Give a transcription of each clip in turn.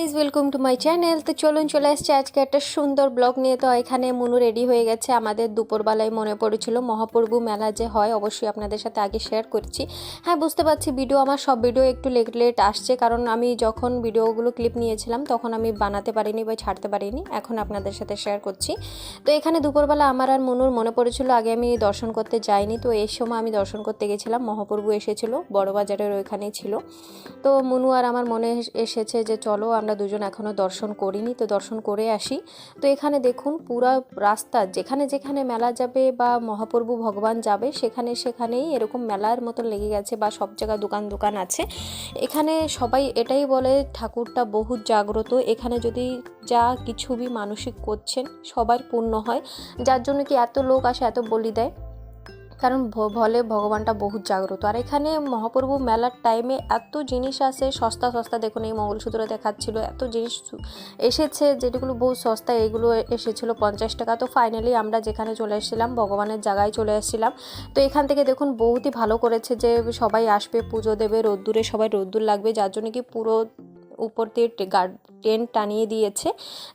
Guys, welcome to my channel. তো চলুন চলে আসছে আজকে একটা সুন্দর ব্লগ নিয়ে। তো এখানে মনু রেডি হয়ে গেছে। আমাদের দুপুরবেলায় মনে পড়েছিল মহাপ্রভু মেলা যে হয়, অবশ্যই আপনাদের সাথে আগে শেয়ার করছি। হ্যাঁ, বুঝতে পারছি ভিডিও আমার সব ভিডিও একটু লেট লেট আসছে, কারণ আমি যখন ভিডিওগুলো ক্লিপ নিয়েছিলাম তখন আমি বানাতে পারিনি বা ছাড়তে পারিনি, এখন আপনাদের সাথে শেয়ার করছি। তো এখানে দুপুরবেলা আমার আর মনুর মনে পড়েছিল আগে আমি দর্শন করতে যাইনি, তো এই সময় আমি দর্শন করতে গেছিলাম। মহাপ্রভু এসেছিল, বড়বাজারের ওইখানেই ছিল। তো মনু আর আমার মনে এসেছে যে চলো আমরা দুজন এখনও দর্শন করিনি, তো দর্শন করে আসি। তো এখানে দেখুন পুরা রাস্তা যেখানে যেখানে মেলা যাবে বা মহাপ্রভু ভগবান যাবে সেখানে সেখানেই এরকম মেলার মতো লেগে গেছে, বা সব জায়গায় দোকান দোকান আছে। এখানে সবাই এটাই বলে ঠাকুরটা বহুত জাগ্রত, এখানে যদি যা কিছু বি মানসিক করছেন সবার পূর্ণ হয়, যার জন্য কি এত লোক আসে, এত বলি দেয়, কারণ বলে ভগবানটা বহুত জাগ্রত। আর এখানে মহাপ্রভু মেলার টাইমে এত জিনিস আসে সস্তা সস্তা, দেখুন এই মঙ্গলসূত্র দেখাচ্ছিল, এত জিনিস এসেছে যেগুলো বহু সস্তা, এগুলো এসেছিলো 50 টাকা। তো ফাইনালি আমরা যেখানে চলে এসেছিলাম ভগবানের জায়গায় চলে এসেছিলাম। তো এখান থেকে দেখুন বহুতই ভালো করেছে যে সবাই আসবে পুজো দেবে, রোদ্দুরে সবাই রোদ্দুর লাগবে, যার জন্য কি পুরো উপর দিয়ে টেন্ট টানিয়ে দিয়েছে,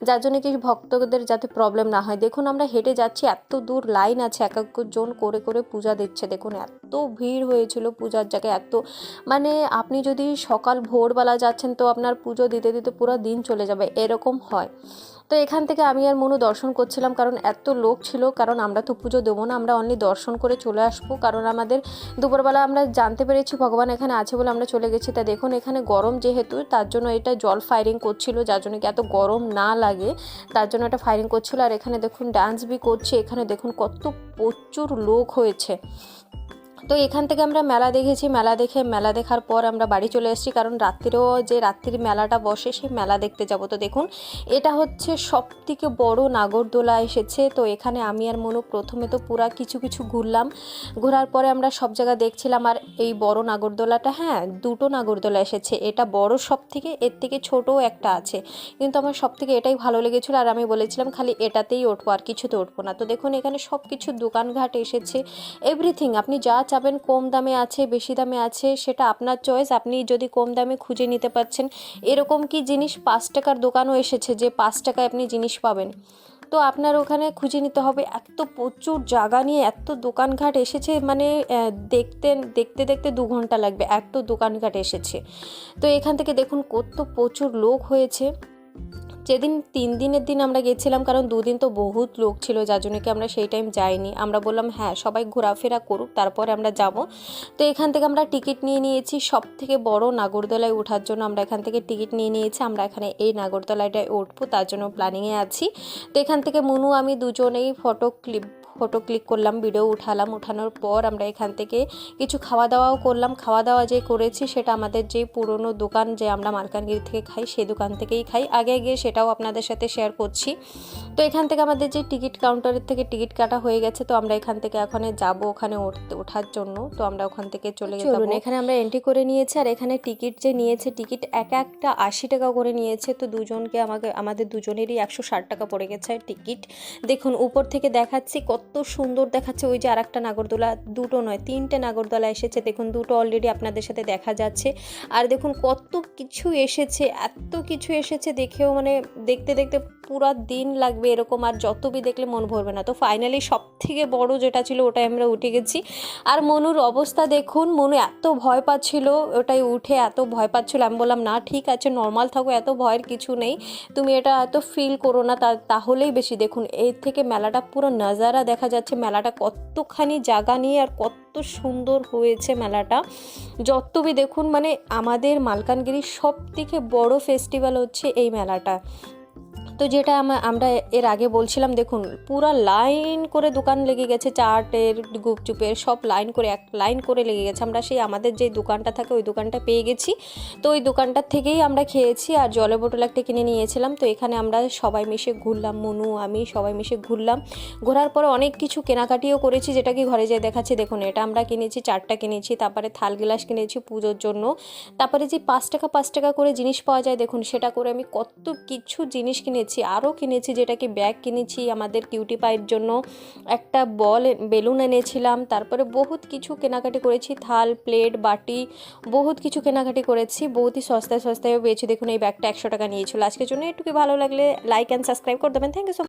যার জন্য কি ভক্তদের যাতে প্রবলেম না হয়। দেখুন আমরা হেঁটে যাচ্ছি, এত দূর লাইন আছে, এক একজন করে করে পূজা দিচ্ছে। দেখুন এত ভিড় হয়েছিল পূজার জায়গায়, এত মানে আপনি যদি সকাল ভোরবেলা যাচ্ছেন তো আপনার পুজো দিতে দিতে পুরো দিন চলে যাবে, এরকম হয়। তো এখান থেকে আমি আর মনু দর্শন করছিলাম, কারণ এত লোক ছিল, কারণ আমরা তো পুজো দেবো না, আমরা অনলি দর্শন করে চলে আসবো, কারণ আমাদের দুপুরবেলা আমরা জানতে পেরেছি ভগবান এখানে আছে বলে আমরা চলে গেছি। তা দেখুন এখানে গরম যেহেতু, তার জন্য এটা জল ফায়ারিং করছিল, যার জন্য কি এত গরম না লাগে তার জন্য এটা ফায়ারিং করছিল। আর এখানে দেখুন ডান্স বি করছে, এখানে দেখুন কত প্রচুর লোক হয়েছে। তো এখান থেকে আমরা মেলা দেখেছি, মেলা দেখার পর আমরা বাড়ি চলে এসেছি, কারণ রাত্রিরেও যে রাত্রির মেলাটা বসে সেই মেলা দেখতে যাব। তো দেখুন এটা হচ্ছে সব থেকে বড় নাগরদোলা এসেছে। তো এখানে আমি আর মনু প্রথমে তো পুরা কিছু কিছু ঘুরলাম, ঘোরার পরে আমরা সব জায়গা দেখছিলাম। আর এই বড় নাগরদোলাটা, হ্যাঁ দুটো নাগরদোলা এসেছে, এটা বড় সব থেকে, এর থেকে ছোটও একটা আছে, কিন্তু আমার সব থেকে এটাই ভালো লেগেছিলো। আর আমি বলেছিলাম খালি এটাতেই উঠবো, আর কিছুতে উঠবো না। তো দেখুন এখানে সব কিছু দোকানঘাট এসেছে, এভরিথিং আপনি যা চাবেন, কম দামে আছে বেশি দামে আছে সেটা আপনার চয়েস, আপনি যদি কম দামে খুঁজে নিতে পারছেন। এরকম কি জিনিস 5 টাকার দোকানও এসেছে যে 5 টাকায় আপনি জিনিস পাবেন, তো আপনার ওখানে খুঁজে নিতে হবে। এত প্রচুর জায়গা নিয়ে এত দোকানঘাট এসেছে, মানে দেখতে দেখতে দেখতে 2 ঘন্টা লাগবে, এত দোকানঘাট এসেছে। তো এখান থেকে দেখুন কত প্রচুর লোক হয়েছে। যেদিন 3 দিনের দিন আমরা গেছিলাম, কারণ 2 দিন তো বহুত লোক ছিল, যার জন্য কি আমরা সেই টাইম যাইনি। আমরা বললাম হ্যাঁ সবাই ঘোরাফেরা করুক তারপরে আমরা যাব। তো এখান থেকে আমরা টিকিট নিয়ে নিয়েছি সব থেকে বড় নাগরদোলায় ওঠার জন্য, আমরা এখান থেকে টিকিট নিয়ে নিয়েছি। আমরা এখানে এই নাগরদোলাটায় উঠবো, তার জন্য প্ল্যানিংয়ে আছি। তো এখান থেকে মনু আমি দুজনেই ফটো ক্লিক করলাম, ভিডিও উঠালাম। উঠানোর পর আমরা এখান থেকে কিছু খাওয়া দাওয়াও করলাম। খাওয়া দাওয়া যে করেছি সেটা আমাদের যে পুরনো দোকান যে আমরা মালকানগিরি থেকে খাই সেই দোকান থেকেই খাই, আগে গিয়ে সেটাও আপনাদের সাথে শেয়ার করছি। তো এখান থেকে আমাদের যে টিকিট কাউন্টারের থেকে টিকিট কাটা হয়ে গেছে, তো আমরা এখান থেকে এখন যাব ওখানে ওঠার জন্য। তো আমরা ওখান থেকে চলে যাব। এখানে আমরা এন্ট্রি করে নিয়েছি, আর এখানে টিকিট যে নিয়েছে, টিকিট একটা 80 টাকা করে নিয়েছে। তো দুজনকে আমাদের দুজনেরই 160 টাকা পড়ে গেছে টিকিট। দেখুন উপর থেকে দেখাচ্ছি কত সুন্দর দেখাচ্ছে, ওই যে আর একটা নাগরদোলা, দুটো নয় 3টে নাগরদোলা এসেছে। দেখুন দুটো অলরেডি আপনাদের সাথে দেখা যাচ্ছে। আর দেখুন কত কিছু এসেছে, এত কিছু এসেছে, দেখেও মানে দেখতে দেখতে পুরা দিন লাগবে এরকম, আর যতবি দেখলে মন ভরবে না। তো ফাইনালি সব থেকে বড় যেটা ছিল ওটাই আমরা উঠে গেছি। আর মনুর অবস্থা দেখুন, মনু এত ভয় পাচ্ছিল, ওটাই উঠে এত ভয় পাচ্ছিল। আমি বললাম না ঠিক আছে নর্মাল থাকো, এত ভয়ের কিছু নেই, তুমি এটা এত ফিল করো না, তাহলেই বেশি। দেখুন এর থেকে মেলাটা পুরো নাজারা দেখা যাচ্ছে, মেলাটা কতখানি জায়গা নিয়ে আর কত সুন্দর হয়েছে মেলাটা। যতবি দেখুন মানে আমাদের মালকানগিরির সব থেকে বড় ফেস্টিভ্যাল হচ্ছে এই মেলাটা। তো যেটা আমরা এর আগে বলছিলাম, দেখুন পুরা লাইন করে দোকান লেগে গেছে, চাটের গুপচুপের সব এক লাইন করে লেগে গেছে। আমরা সেই আমাদের যে দোকানটা থাকে ওই দোকানটা পেয়ে গেছি, তো ওই দোকানটার থেকেই আমরা খেয়েছি, আর জলের বোতল একটা কিনে নিয়েছিলাম। তো এখানে আমরা সবাই মিশে ঘুরলাম, মনু আমি সবাই মিশে ঘুরলাম। ঘোরার পরে অনেক কিছু কেনাকাটিও করেছি, যেটা কি ঘরে যেয়ে দেখাচ্ছি। দেখুন এটা আমরা কিনেছি, চারটা কিনেছি, তারপরে থাল গ্লাস কিনেছি পুজোর জন্য। তারপরে যে 5 টাকা করে জিনিস পাওয়া যায়, দেখুন সেটা করে আমি কত কিছু জিনিস কিনেছি। করেছি, আরও কিনেছি, যেটা কি ব্যাগ কিনেছি আমাদের কিউটি পাইয়ের জন্য, একটা বল বেলুন এনেছিলাম, তারপরে বহুত কিছু কেনাকাটি করেছি, থাল প্লেট বাটি বহুত কিছু কেনাকাটি করেছি, বহুতই সস্তায় সস্তায়ও পেয়েছি। দেখুন এই ব্যাগটা 100 টাকা নিয়েছিল। আজকের জন্য একটু ভালো লাগলে লাইক অ্যান্ড সাবস্ক্রাইব করে দেবেন। Thank you so